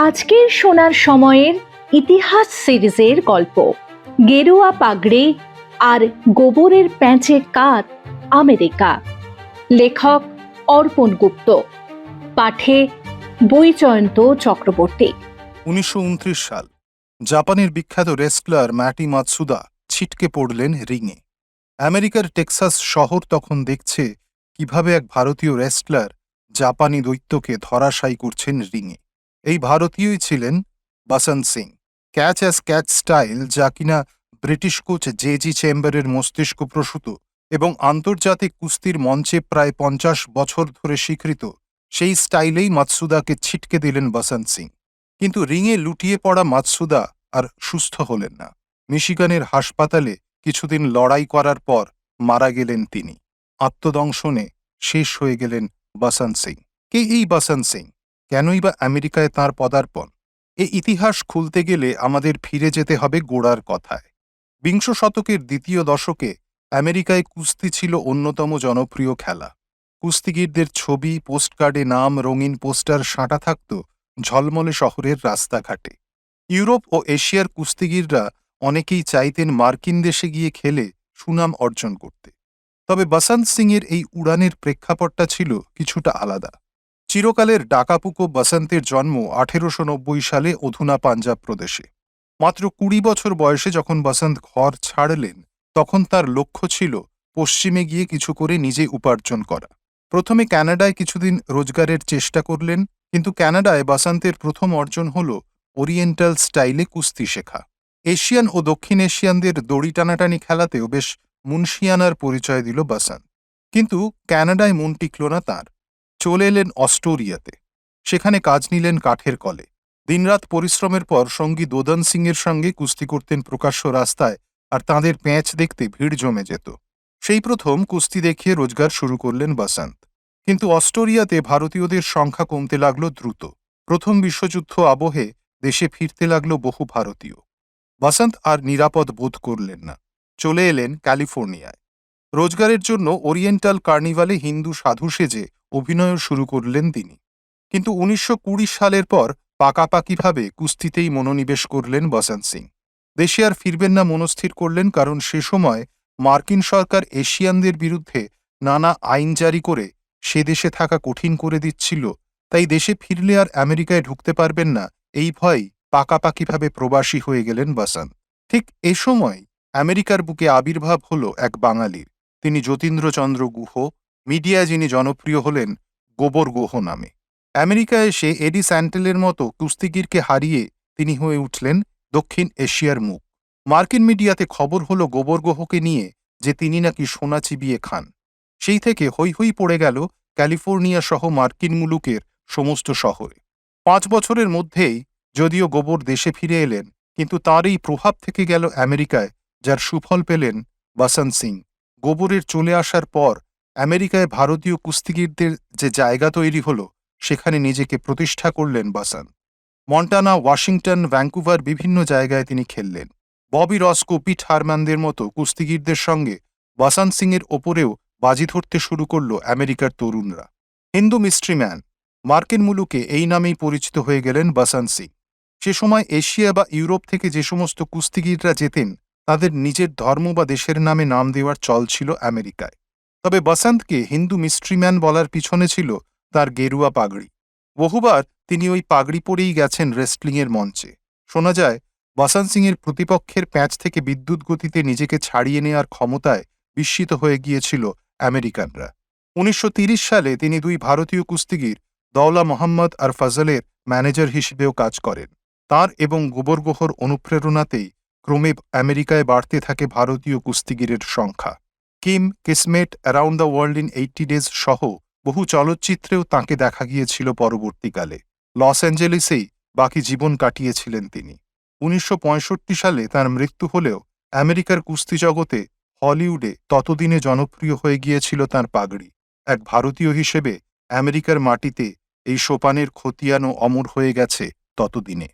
আজকের শোনার সময়ের ইতিহাস সিরিজের গল্প গেরুয়া পাগড়ি আর গোবরের প্যাঁচে কাত আমেরিকা। লেখক অর্পণ গুপ্ত, পাঠে বৈজয়ন্ত চক্রবর্তী। 1929 সাল। জাপানের বিখ্যাত রেসলার ম্যাটি মাতসুদা ছিটকে পড়লেন রিংয়ে। আমেরিকার টেক্সাস শহর তখন দেখছে কিভাবে এক ভারতীয় রেসলার জাপানি দৈত্যকে ধরাশায়ী করছেন রিংয়ে। এই ভারতীয়ই ছিলেন Basant Singh. Catch as catch style, যা কিনা ব্রিটিশ কোচ জে.জি. চেম্বারের মস্তিষ্ক প্রসূত এবং আন্তর্জাতিক কুস্তির মঞ্চে প্রায় 50 বছর ধরে স্বীকৃত, সেই স্টাইলেই মাতসুদাকে ছিটকে দিলেন বসন্ত সিং। কিন্তু রিংয়ে লুটিয়ে পড়া মাতসুদা আর সুস্থ হলেন না। মিশিগানের হাসপাতালে কিছুদিন লড়াই করার পর মারা গেলেন তিনি। আত্মদংশনে শেষ হয়ে গেলেন বসন্ত সিং। কে এই বসন্ত সিং? কেনই বা আমেরিকায় তাঁর পদার্পণ? এই ইতিহাস খুলতে গেলে আমাদের ফিরে যেতে হবে গোড়ার কথায়। বিংশ শতকের দ্বিতীয় দশকে আমেরিকায় কুস্তি ছিল অন্যতম জনপ্রিয় খেলা। কুস্তিগীরদের ছবি, পোস্টকার্ডে নাম, রঙিন পোস্টার সাঁটা থাকত ঝলমলে শহরের রাস্তাঘাটে। ইউরোপ ও এশিয়ার কুস্তিগীররা অনেকেই চাইতেন মার্কিন দেশে গিয়ে খেলে সুনাম অর্জন করতে। তবে বসন্ত সিংয়ের এই উড়ানের প্রেক্ষাপটটা ছিল কিছুটা আলাদা। চিরকালের ডাকাপুকো বসন্তের জন্ম 1890 সালে অধুনা পাঞ্জাব প্রদেশে। মাত্র 20 বছর বয়সে যখন বসন্ত ঘর ছাড়লেন, তখন তার লক্ষ্য ছিল পশ্চিমে গিয়ে কিছু করে নিজে উপার্জন করা। প্রথমে কানাডায় কিছুদিন রোজগারের চেষ্টা করলেন, কিন্তু কানাডায় বসন্তের প্রথম অর্জন হল ওরিয়েন্টাল স্টাইলে কুস্তি শেখা। এশিয়ান ও দক্ষিণ এশিয়ানদের দড়ি টানাটানি খেলাতেও বেশ মুন্সিয়ানার পরিচয় দিল বসন্ত। কিন্তু কানাডায় মন টিকল না তাঁর। চলে এলেন অস্ট্রেলিয়াতে। সেখানে কাজ নিলেন কাঠের কলে। দিনরাত পরিশ্রমের পর সঙ্গী দোদন সিংয়ের সঙ্গে কুস্তি করতেন প্রকাশ্য রাস্তায়, আর তাঁদের প্যাঁচ দেখতে ভিড় জমে যেত। সেই প্রথম কুস্তি দেখিয়ে রোজগার শুরু করলেন বসন্ত। কিন্তু অস্ট্রেলিয়াতে ভারতীয়দের সংখ্যা কমতে লাগল দ্রুত। প্রথম বিশ্বযুদ্ধ আবহে দেশে ফিরতে লাগল বহু ভারতীয়। বসন্ত আর নিরাপদ বোধ করলেন না। চলে এলেন ক্যালিফোর্নিয়ায়। রোজগারের জন্য ওরিয়েন্টাল কার্নিভালে হিন্দু সাধু সেজে অভিনয় শুরু করলেন তিনি। কিন্তু 1920 সালের পর পাকাপাকিভাবে কুস্তিতেই মনোনিবেশ করলেন বসন্ত সিং। দেশে আর ফিরবেন না মনস্থির করলেন, কারণ সে সময় মার্কিন সরকার এশিয়ানদের বিরুদ্ধে নানা আইন জারি করে সে দেশে থাকা কঠিন করে দিচ্ছিল। তাই দেশে ফিরলে আর আমেরিকায় ঢুকতে পারবেন না, এই ভয় পাকাপাকিভাবে প্রবাসী হয়ে গেলেন বসন্ত। ঠিক এ সময় আমেরিকার বুকে আবির্ভাব হল এক বাঙালির। তিনি যতীন্দ্রচন্দ্র গুহ। মিডিয়ায় যিনি জনপ্রিয় হলেন গোবর গুহ নামে। আমেরিকায় এসে এডি স্যান্টেলের মতো কুস্তিগীরকে হারিয়ে তিনি হয়ে উঠলেন দক্ষিণ এশিয়ার মুখ। মার্কিন মিডিয়াতে খবর হলো গোবর গুহকে নিয়ে যে তিনি নাকি সোনা চিবিয়ে খান। সেই থেকে হৈ হৈ পড়ে গেল ক্যালিফোর্নিয়া সহ মার্কিন মুলুকের সমস্ত শহরে। 5 বছরের মধ্যেই যদিও গোবর দেশে ফিরে এলেন, কিন্তু তার এই প্রভাব থেকে গেল আমেরিকায়, যার সুফল পেলেন বসন্ত সিং। গোবরের চলে আসার পর আমেরিকায় ভারতীয় কুস্তিগীরদের যে জায়গা তৈরি হলো, সেখানে নিজেকে প্রতিষ্ঠা করলেন বসন্ত। মন্টানা, ওয়াশিংটন, ভ্যাঙ্কুভার বিভিন্ন জায়গায় তিনি খেললেন। ববি রস্কো, পিট হারম্যানদের মতো কুস্তিগীরদের সঙ্গে বসন্ত সিংয়ের ওপরেও বাজি ধরতে শুরু করল আমেরিকার তরুণরা। হিন্দু মিস্ট্রি ম্যান, মার্কিন মুলুকে এই নামেই পরিচিত হয়ে গেলেন বসন্ত সিং। সে সময় এশিয়া বা ইউরোপ থেকে যে সমস্ত কুস্তিগীররা যেতেন, তাদের নিজের ধর্ম বা দেশের নামে নাম দেওয়ার চল ছিল আমেরিকায়। তবে বসন্তকে হিন্দু মিস্ট্রিম্যান বলার পিছনে ছিল তার গেরুয়া পাগড়ি। বহুবার তিনি ওই পাগড়ি পরেই গেছেন রেসলিংয়ের মঞ্চে। শোনা যায় বসন্ত সিংয়ের প্রতিপক্ষের প্যাঁচ থেকে বিদ্যুৎ গতিতে নিজেকে ছাড়িয়ে নেওয়ার ক্ষমতায় বিস্মিত হয়ে গিয়েছিল আমেরিকানরা। 1930 সালে তিনি 2 ভারতীয় কুস্তিগীর দৌলা মোহাম্মদ আর ফজলের ম্যানেজার হিসেবেও কাজ করেন। তাঁর এবং গোবর গুহর অনুপ্রেরণাতেই ক্রমে আমেরিকায় বাড়তে থাকে ভারতীয় কুস্তিগীরের সংখ্যা। Kim, Kismet, around the world in 80 days সহ বহু চলচ্চিত্রেও তাঁকে দেখা গিয়েছিল পরবর্তীকালে। লস অ্যাঞ্জেলেসেই বাকি জীবন কাটিয়েছিলেন তিনি। 1965 সালে তাঁর মৃত্যু হলেও আমেরিকার কুস্তি জগতে, হলিউডে ততদিনে জনপ্রিয় হয়ে গিয়েছিল তাঁর পাগড়ি। এক ভারতীয় হিসেবে আমেরিকার মাটিতে এই সোপানের খতিয়ানও অমর হয়ে গেছে ততদিনে।